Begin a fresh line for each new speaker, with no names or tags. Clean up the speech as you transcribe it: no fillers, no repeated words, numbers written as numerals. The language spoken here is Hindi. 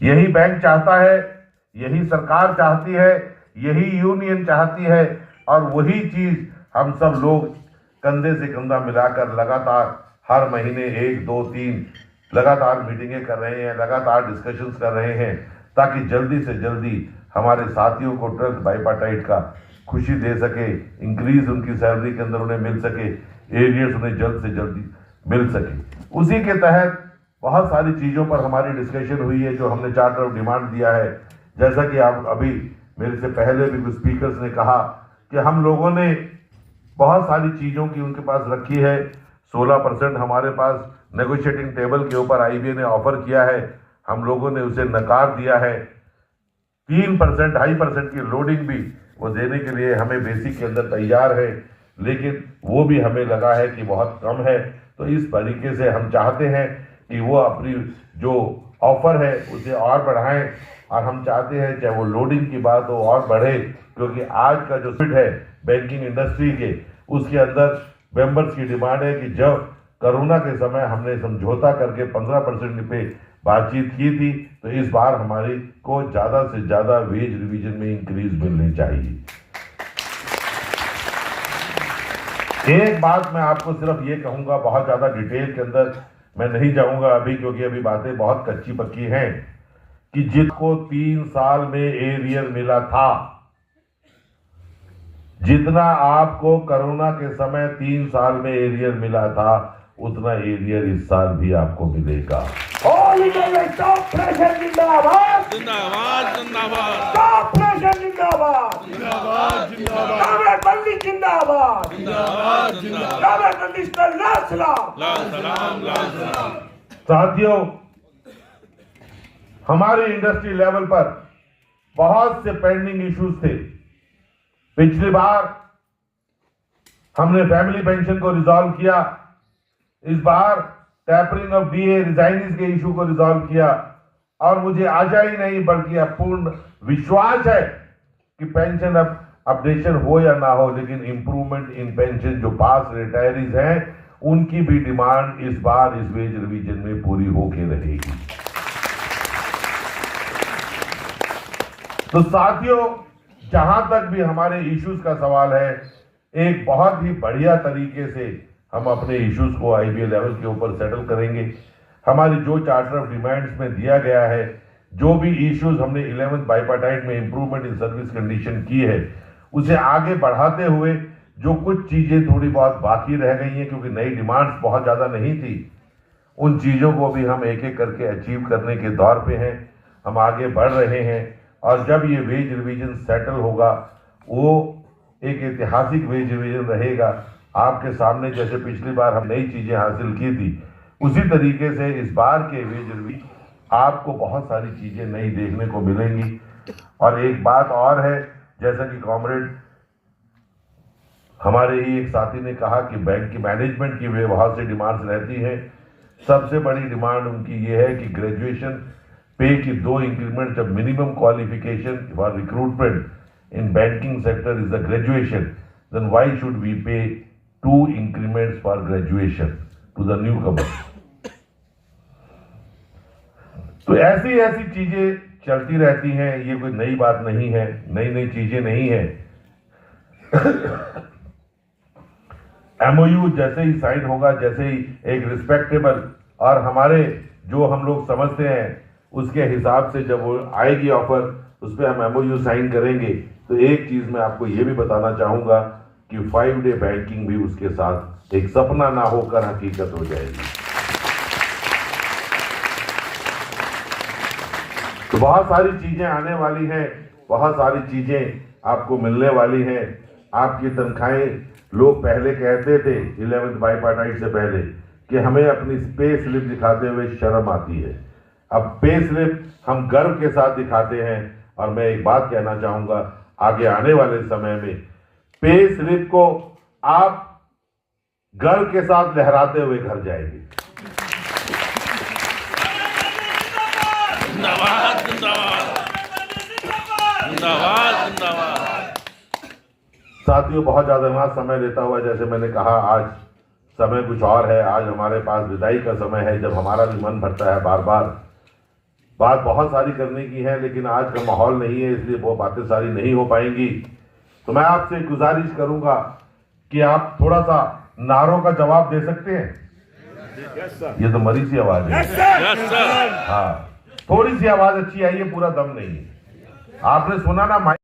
यही बैंक चाहता है, यही सरकार चाहती है, यही यूनियन चाहती है, और वही चीज हम सब लोग कंधे से कंधा मिलाकर लगातार हर महीने 1, 2, 3 लगातार मीटिंगें कर रहे हैं, लगातार डिस्कशंस कर रहे हैं, ताकि जल्दी से जल्दी हमारे साथियों को ट्रस्ट बाइपार्टाइट का खुशी दे सके, इंक्रीज उनकी सैलरी के अंदर उन्हें मिल सके, एरियर्स उन्हें जल्द से जल्दी मिल सके। उसी के तहत बहुत सारी चीज़ों पर हमारी डिस्कशन हुई है जो हमने चार्टर ऑफ डिमांड दिया है। जैसा कि आप अभी मेरे से पहले भी कुछ स्पीकर्स ने कहा कि हम लोगों ने बहुत सारी चीज़ों की उनके पास रखी है। 16% हमारे पास नेगोशिएटिंग टेबल के ऊपर आईबीए ने ऑफर किया है, हम लोगों ने उसे नकार दिया है। 3% 2.5% की लोडिंग भी वो देने के लिए हमें बेसिक के अंदर तैयार है, लेकिन वो भी हमें लगा है कि बहुत कम है। तो इस तरीके से हम चाहते हैं कि वो अपनी जो ऑफर है उसे और बढ़ाएं, और हम चाहते हैं चाहे वो लोडिंग की बात हो और बढ़े, क्योंकि आज का जो स्पिरिट है बैंकिंग इंडस्ट्री के, उसके अंदर मेंबर्स की डिमांड है कि जब कोरोना के समय हमने समझौता करके 15% पे बातचीत की थी, तो इस बार हमारी को ज्यादा से ज्यादा वेज रिवीजन में इंक्रीज मिलनी चाहिए। एक बात मैं आपको सिर्फ ये कहूंगा, बहुत ज्यादा डिटेल के अंदर मैं नहीं जाऊंगा अभी, क्योंकि अभी बातें बहुत कच्ची पक्की हैं, कि जिसको 3 साल में एरियर मिला था, जितना आपको कोरोना के समय 3 साल में एरियर मिला था, उतना एरियर इस साल भी आपको मिलेगा।
जिंदाबाद जिंदाबाद
जिंदाबाद जिंदाबाद
बल्ली जिंदाबाद
साथियों, हमारी इंडस्ट्री लेवल पर बहुत से पेंडिंग इश्यूज थे। पिछली बार हमने फैमिली पेंशन को रिजॉल्व किया, इस बार टैपरिंग ऑफ डीए रिजाइनिंग के इशू को रिजॉल्व किया, और मुझे आशा ही नहीं बल्कि पूर्ण विश्वास है कि पेंशन अब अपडेशन हो या ना हो, लेकिन इंप्रूवमेंट इन पेंशन जो पास रिटायरीज हैं उनकी भी डिमांड इस बार इस वेज रिवीजन में पूरी होके रहेगी। तो साथियों, जहां तक भी हमारे इश्यूज का सवाल है, एक बहुत ही बढ़िया तरीके से हम अपने इश्यूज को आईबीए लेवल के ऊपर सेटल करेंगे। हमारी जो चार्टर ऑफ डिमांड्स में दिया गया है, जो भी इश्यूज हमने 11th बाइपार्टाइट में इंप्रूवमेंट इन सर्विस कंडीशन की है, उसे आगे बढ़ाते हुए जो कुछ चीजें थोड़ी बहुत बाकी रह गई हैं, क्योंकि नई डिमांड्स बहुत ज्यादा नहीं थी, उन चीजों को भी हम एक एक करके अचीव करने के दौर पे हैं, हम आगे बढ़ रहे हैं। और जब ये वेज रिवीजन सेटल होगा, वो एक ऐतिहासिक वेज रिवीजन रहेगा। आपके सामने जैसे पिछली बार हम नई चीजें हासिल की थी, उसी तरीके से इस बार के वेज रिवीजन आपको बहुत सारी चीजें नई देखने को मिलेंगी। और एक बात और है, जैसा कि कॉमरेड हमारे ही एक साथी ने कहा कि बैंक की मैनेजमेंट की वे बहुत सी डिमांड्स रहती हैं। सबसे बड़ी डिमांड उनकी ये है कि ग्रेजुएशन पे की 2 इंक्रीमेंट, जब minimum qualification for recruitment in banking sector is the graduation, then why should we pay 2 increments for graduation to the newcomer. तो ऐसी ऐसी चीजें चलती रहती हैं, ये कोई नई बात नहीं है, नई नई चीजें नहीं है। एमओयू जैसे ही साइन होगा, जैसे ही एक रिस्पेक्टेबल और हमारे जो हम लोग समझते हैं उसके हिसाब से जब वो आएगी ऑफर, उस पर हम एमओयू साइन करेंगे। तो एक चीज मैं आपको ये भी बताना चाहूंगा कि 5 डे बैंकिंग भी उसके साथ एक सपना ना होकर हकीकत हो जाएगी। तो बहुत सारी चीजें आने वाली हैं, बहुत सारी चीजें आपको मिलने वाली हैं। आपकी तनख्वाहें, लोग पहले कहते थे 11th बाइपार्टाइट से पहले कि हमें अपनी पे स्लिप दिखाते हुए शर्म आती है। अब पे स्लिप हम गर्व के साथ दिखाते हैं। और मैं एक बात कहना चाहूंगा, आगे आने वाले समय में पे स्लिप को आप गर्व के साथ लहराते हुए घर जाएंगे।
जिंदाबाद जिंदाबाद जिंदाबाद जिंदाबाद।
साथियों, बहुत ज्यादा ना समय लेता हुआ, जैसे मैंने कहा आज समय कुछ और है। आज हमारे पास विदाई का समय है, जब हमारा भी मन भरता है बार बार बात बहुत सारी करने की है, लेकिन आज का माहौल नहीं है, इसलिए वो बातें सारी नहीं हो पाएंगी। तो मैं आपसे गुजारिश करूंगा कि आप थोड़ा सा नारों का जवाब दे सकते हैं। ये तो मरी सी आवाज है।
Yes sir.
हाँ, थोड़ी सी आवाज अच्छी आई है, पूरा दम नहीं है। आपने सुना ना माइक